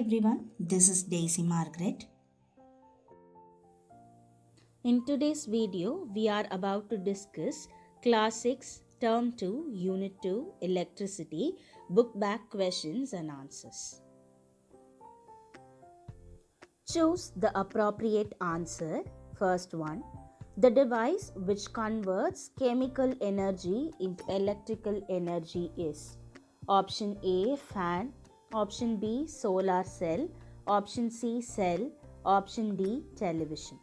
everyone, this is Daisy Margaret. In today's video, we are about to discuss Class 6, Term 2, Unit 2, Electricity, book back questions and answers. Choose the appropriate answer. First one, the device which converts chemical energy into electrical energy is option A, fan, option B, solar cell, option C, cell, option D, television.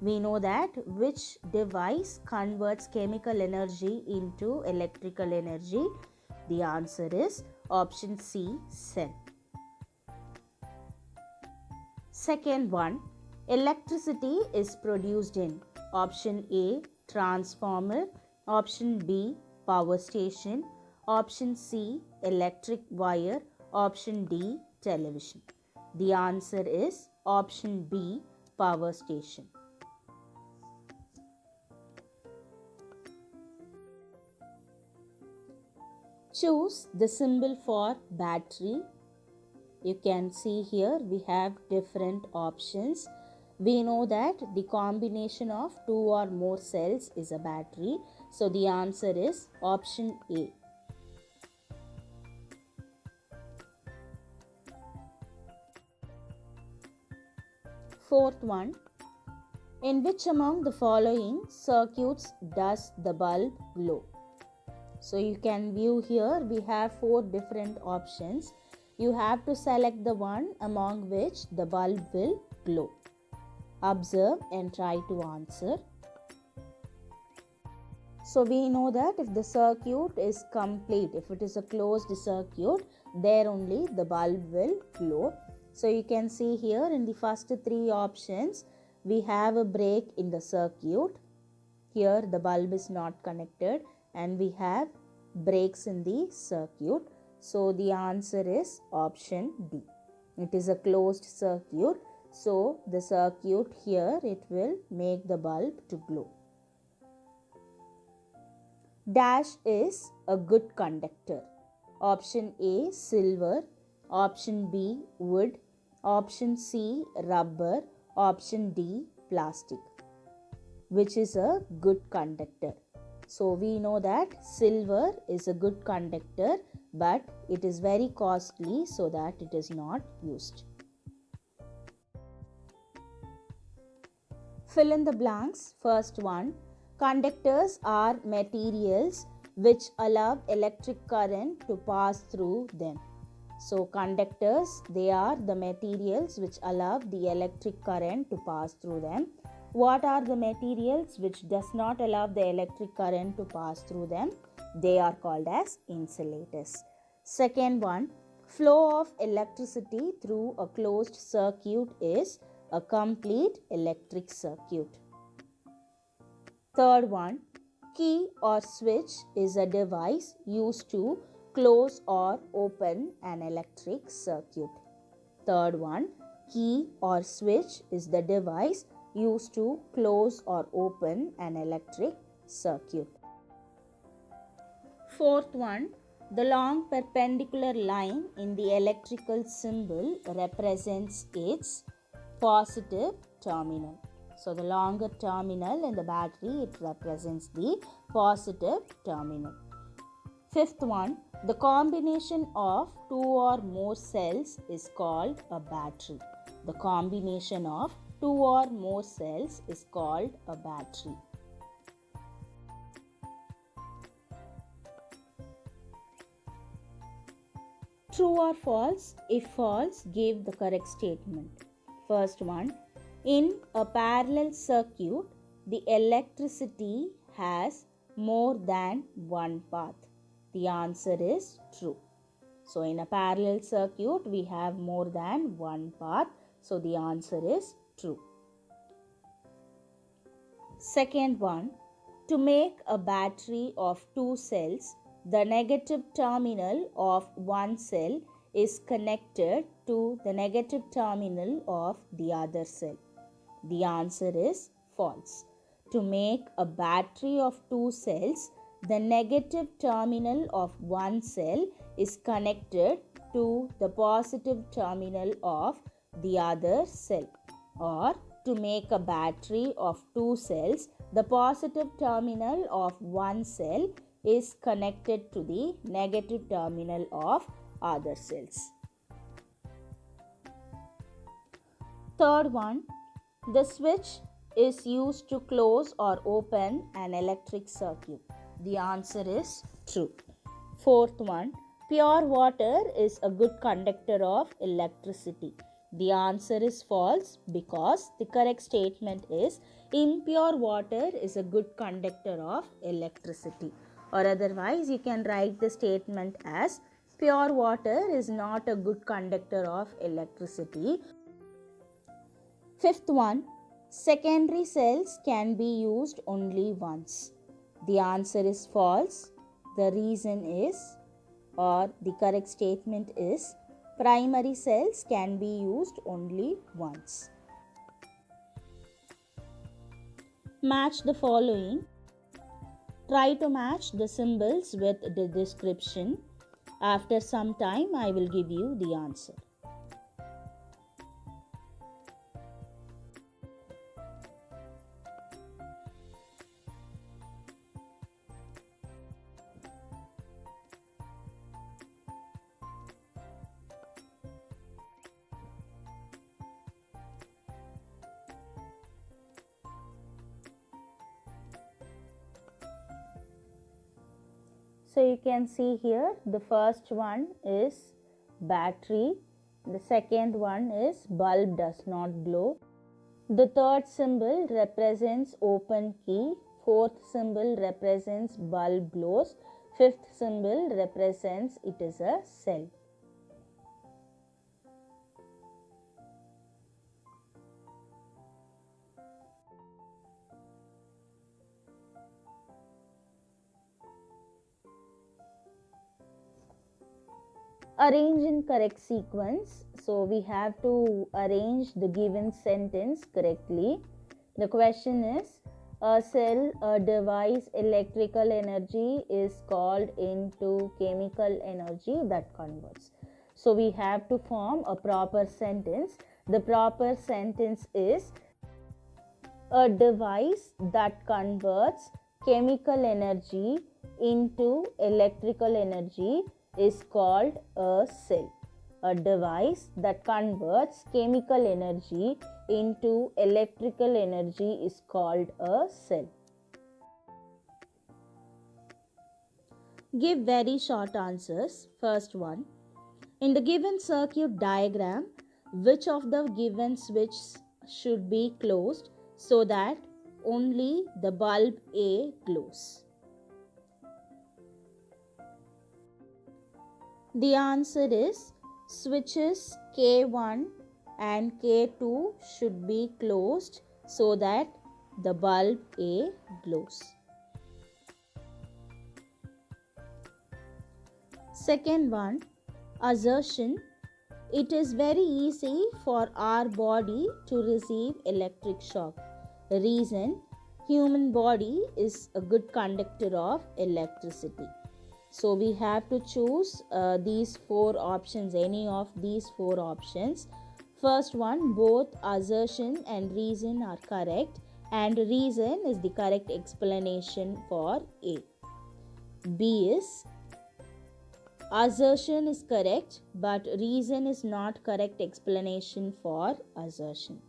We know that which device converts chemical energy into electrical energy. The answer is option C, cell. Second one, electricity is produced in option A, transformer, option B, power station, option C, electric wire, option D, television. The answer is option B, power station. Choose the symbol for battery. You can see here we have different options. We know that the combination of two or more cells is a battery. So the answer is option A. Fourth one, in which among the following circuits does the bulb glow? So you can view here we have four different options. You have to select the one among which the bulb will glow. Observe and try to answer. So we know that if the circuit is complete, if it is a closed circuit, there only the bulb will glow. So you can see here in the first three options, we have a break in the circuit. Here the bulb is not connected and we have breaks in the circuit. So the answer is option D. It is a closed circuit. So the circuit here, it will make the bulb to glow. Dash is a good conductor. Option A, silver. Option B, wood. Option C, rubber. Option D, plastic. Which is a good conductor? So we know that silver is a good conductor, but it is very costly, so that it is not used. Fill in the blanks. First one, conductors are materials which allow electric current to pass through them. So conductors, they are the materials which allow the electric current to pass through them. What are the materials which does not allow the electric current to pass through them? They are called as insulators. Second one, flow of electricity through a closed circuit is a complete electric circuit. Third one, key or switch is a device used to close or open an electric circuit. Third one, key or switch is the device used to close or open an electric circuit. Fourth one, the long perpendicular line in the electrical symbol represents its positive terminal. So the longer terminal in the battery, it represents the positive terminal. Fifth one, the combination of two or more cells is called a battery. The combination of two or more cells is called a battery. True or false? If false, give the correct statement. First one, in a parallel circuit, the electricity has more than one path. The answer is true. So in a parallel circuit, we have more than one path. So the answer is true. Second one, to make a battery of two cells, the negative terminal of one cell is connected to the negative terminal of the other cell. The answer is false. To make a battery of two cells, the negative terminal of one cell is connected to the positive terminal of the other cell. Or to make a battery of two cells, the positive terminal of one cell is connected to the negative terminal of other cells. Third one, the switch is used to close or open an electric circuit. The answer is true. Fourth one, pure water is a good conductor of electricity. The answer is false because the correct statement is impure water is a good conductor of electricity. Or otherwise you can write the statement as pure water is not a good conductor of electricity. Fifth one, secondary cells can be used only once. The answer is false. The reason is, or the correct statement is, primary cells can be used only once. Match the following. Try to match the symbols with the description. After some time, I will give you the answer. So you can see here the first one is battery, the second one is bulb does not glow, the third symbol represents open key, fourth symbol represents bulb glows, fifth symbol represents it is a cell. Arrange in correct sequence. So we have to arrange the given sentence correctly. The question is, a cell, a device, electrical energy is called into chemical energy that converts. So we have to form a proper sentence. The proper sentence is, a device that converts chemical energy into electrical energy is called a cell. A device that converts chemical energy into electrical energy is called a cell. Give very short answers. First one, in the given circuit diagram, which of the given switches should be closed so that only the bulb A glows? The answer is switches K1 and K2 should be closed so that the bulb A glows. Second one, assertion. It is very easy for our body to receive electric shock. Reason, human body is a good conductor of electricity. So we have to choose these four options, any of these four options. First one, both assertion and reason are correct, and reason is the correct explanation for A. B is, assertion is correct, but reason is not correct explanation for assertion.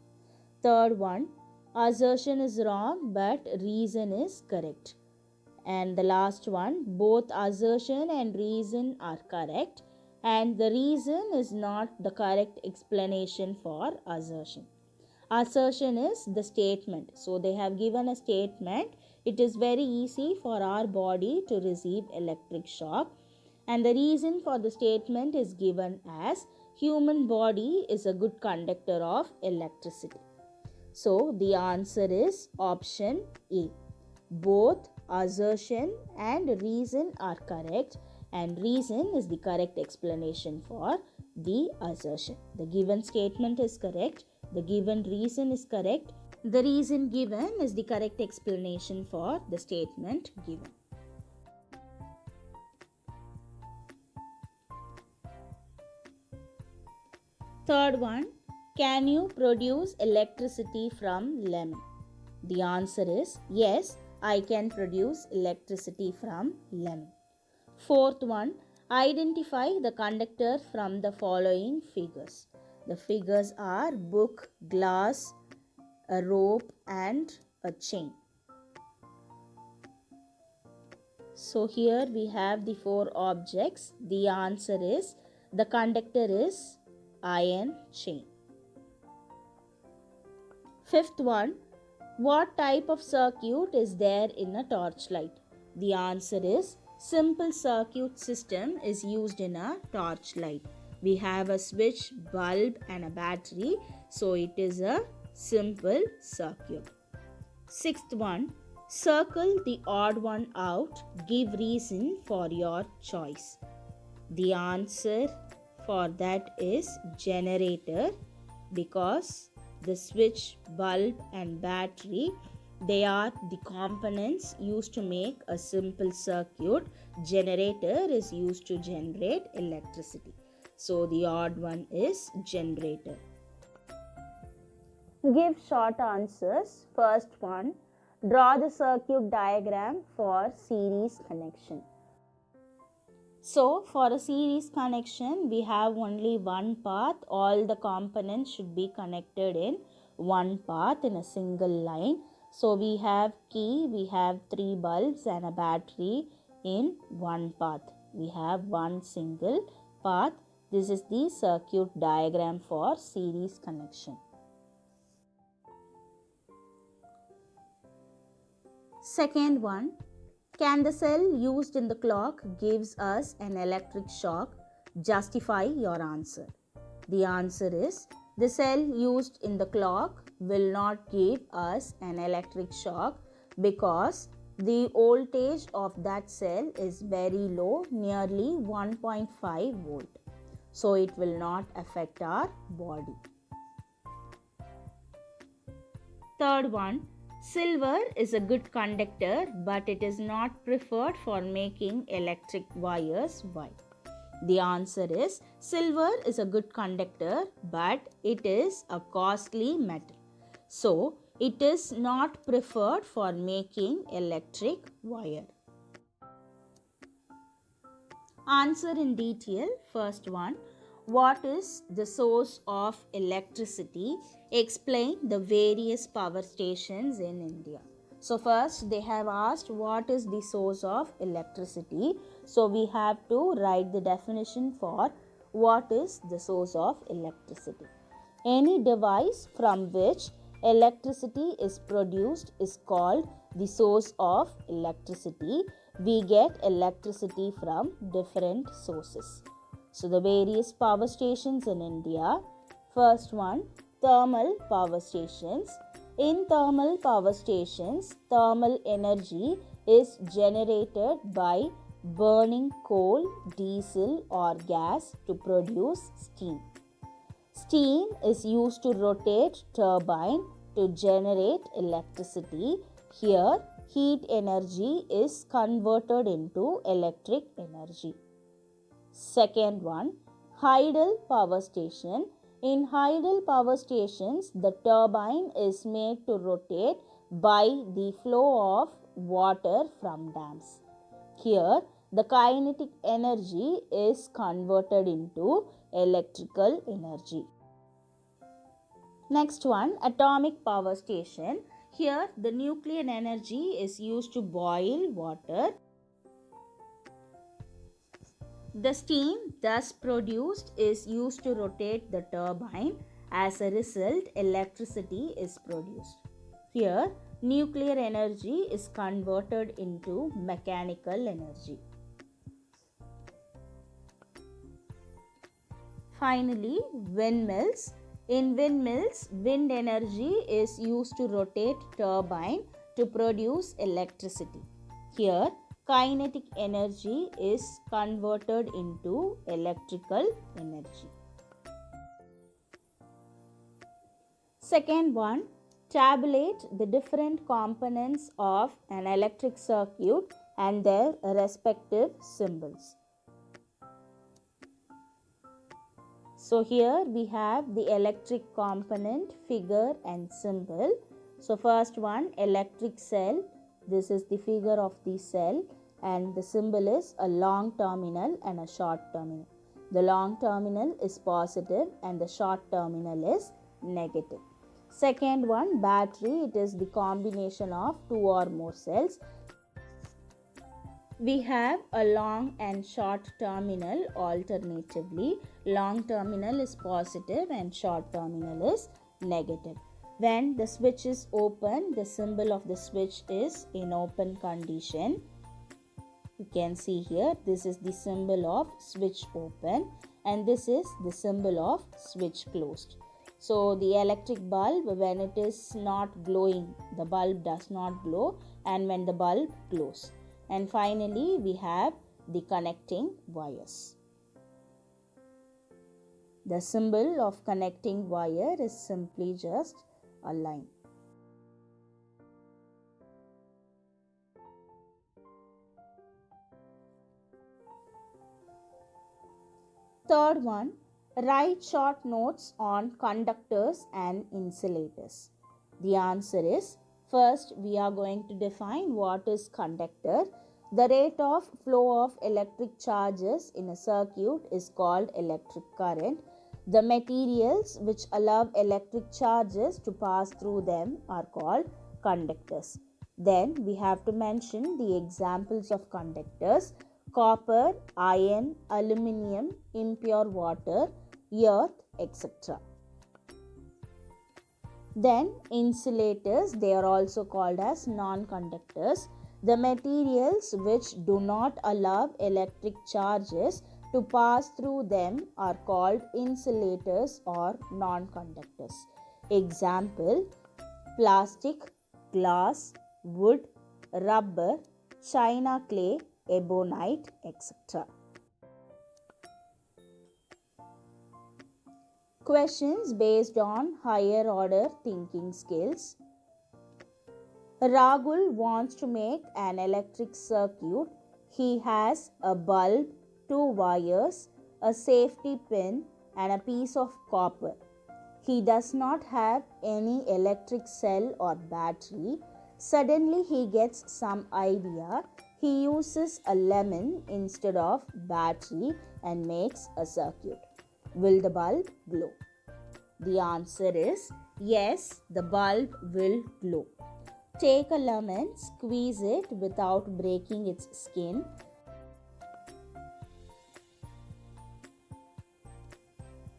Third one, assertion is wrong, but reason is correct. And the last one, both assertion and reason are correct, and the reason is not the correct explanation for assertion. Assertion is the statement. So they have given a statement, it is very easy for our body to receive electric shock, and the reason for the statement is given as human body is a good conductor of electricity. So the answer is option A. Both assertion and reason are correct, and reason is the correct explanation for the assertion. The given statement is correct, the given reason is correct, the reason given is the correct explanation for the statement given. Third one, can you produce electricity from lemon? The answer is yes, I can produce electricity from lemon. Fourth one, identify the conductor from the following figures. The figures are book, glass, a rope and a chain. So here we have the four objects. The answer is the conductor is iron chain. Fifth one, what type of circuit is there in a torchlight? The answer is simple circuit system is used in a torchlight. We have a switch, bulb and a battery, so it is a simple circuit. Sixth one, circle the odd one out, give reason for your choice. The answer for that is generator, because the switch, bulb and battery, they are the components used to make a simple circuit. Generator is used to generate electricity. So the odd one is generator. Give short answers. First one, draw the circuit diagram for series connection. So for a series connection, we have only one path. All the components should be connected in one path in a single line. So we have key, we have 3 bulbs and a battery in one path. We have one single path. This is the circuit diagram for series connection. Second one, can the cell used in the clock gives us an electric shock? Justify your answer. The answer is the cell used in the clock will not give us an electric shock because the voltage of that cell is very low, nearly 1.5 volt. So it will not affect our body. Third one, silver is a good conductor, but it is not preferred for making electric wires. Why? The answer is silver is a good conductor, but it is a costly metal. So, it is not preferred for making electric wire. Answer in detail. First one, what is the source of electricity? Explain the various power stations in India. So first they have asked what is the source of electricity. So we have to write the definition for what is the source of electricity. Any device from which electricity is produced is called the source of electricity. We get electricity from different sources. So the various power stations in India. First one, thermal power stations. In thermal power stations, thermal energy is generated by burning coal, diesel or gas to produce steam. Steam is used to rotate turbine to generate electricity. Here, heat energy is converted into electric energy. Second one, tidal power station. In tidal power stations, the turbine is made to rotate by the flow of water from dams. Here, the kinetic energy is converted into electrical energy. Next one, atomic power station. Here, the nuclear energy is used to boil water. The steam thus produced is used to rotate the turbine. As a result, electricity is produced. Here, nuclear energy is converted into mechanical energy. Finally, windmills. In windmills, wind energy is used to rotate turbine to produce electricity. Here, kinetic energy is converted into electrical energy. Second one, tabulate the different components of an electric circuit and their respective symbols. So here we have the electric component, figure and symbol. So first one, electric cell. This is the figure of the cell, and the symbol is a long terminal and a short terminal. The long terminal is positive and the short terminal is negative. Second one, battery. It is the combination of two or more cells. We have a long and short terminal alternatively. Long terminal is positive and short terminal is negative. When the switch is open, the symbol of the switch is in open condition. You can see here, this is the symbol of switch open and this is the symbol of switch closed. So the electric bulb, when it is not glowing, the bulb does not glow, and when the bulb glows. And finally, we have the connecting wires. The symbol of connecting wire is simply just a line. Third one, write short notes on conductors and insulators. The answer is, first we are going to define what is conductor. The rate of flow of electric charges in a circuit is called electric current. The materials which allow electric charges to pass through them are called conductors. Then we have to mention the examples of conductors: copper, iron, aluminium, impure water, earth, etc. Then insulators, they are also called as non-conductors. The materials which do not allow electric charges to pass through them are called insulators or non-conductors. Example: plastic, glass, wood, rubber, china clay, ebonite, etc. Questions based on higher order thinking skills. Rahul wants to make an electric circuit. He has a bulb, two wires, a safety pin, and a piece of copper. He does not have any electric cell or battery. Suddenly he gets some idea. He uses a lemon instead of battery and makes a circuit. Will the bulb glow? The answer is yes, the bulb will glow. Take a lemon, squeeze it without breaking its skin.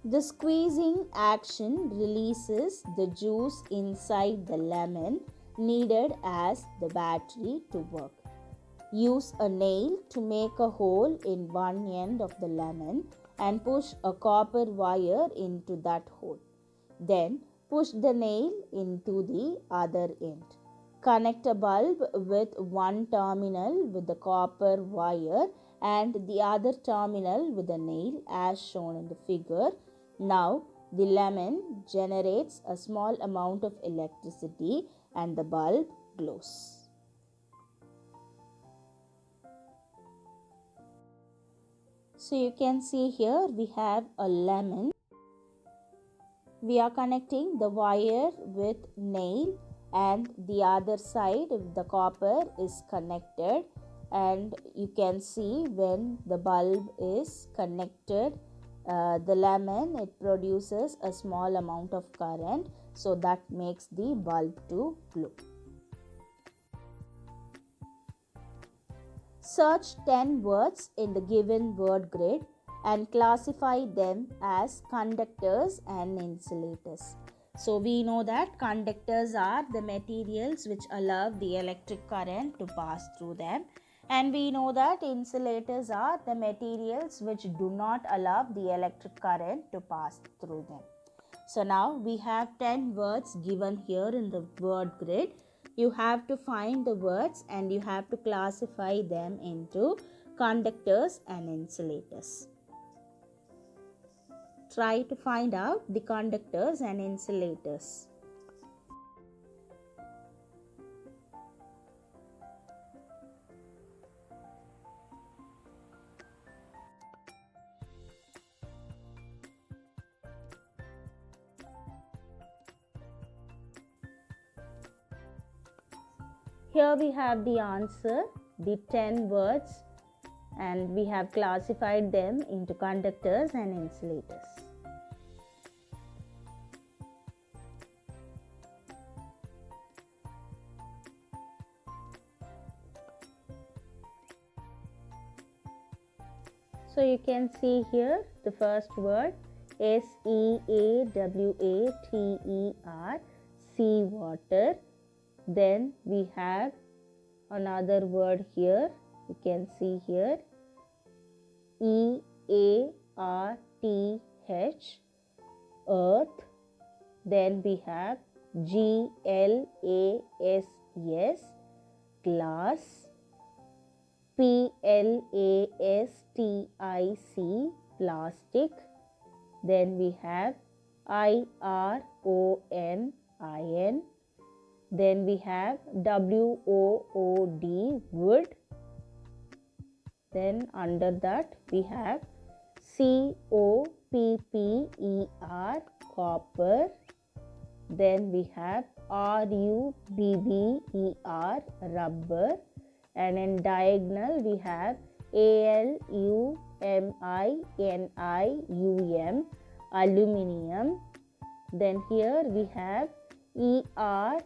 The squeezing action releases the juice inside the lemon needed as the battery to work. Use a nail to make a hole in one end of the lemon and push a copper wire into that hole. Then push the nail into the other end. Connect a bulb with one terminal with the copper wire and the other terminal with a nail as shown in the figure. Now the lemon generates a small amount of electricity and the bulb glows. So you can see here we have a lemon. We are connecting the wire with nail and the other side the copper is connected, and you can see when the bulb is connected, the lemon, it produces a small amount of current, so that makes the bulb to glow. Search 10 words in the given word grid and classify them as conductors and insulators. So we know that conductors are the materials which allow the electric current to pass through them, and we know that insulators are the materials which do not allow the electric current to pass through them. So now we have 10 words given here in the word grid. You have to find the words and you have to classify them into conductors and insulators. Try to find out the conductors and insulators. here we have the answer, the 10 words, and we have classified them into conductors and insulators. So you can see here the first word, SEAWATER, sea water. Then we have another word here, you can see here, EARTH, earth. Then we have GLASS, glass. PLASTIC, plastic. Then we have IRON, iron. Then we have WOOD, wood. Then under that we have COPPER, copper. Then we have RUBBER, rubber. And in diagonal we have ALUMINIUM, aluminium. Then here we have ERASER,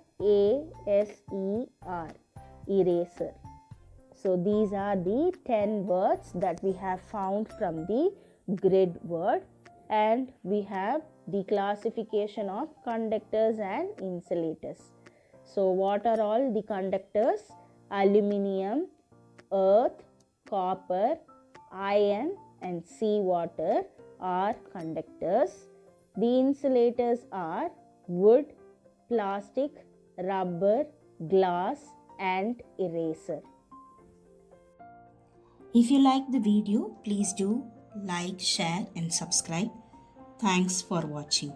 eraser. So these are the 10 words that we have found from the grid word, and we have the classification of conductors and insulators. So what are all the conductors? Aluminium, earth, copper, iron and seawater are conductors. The insulators are wood, plastic, rubber, glass and eraser. If you like the video, please do like, share and subscribe. Thanks for watching.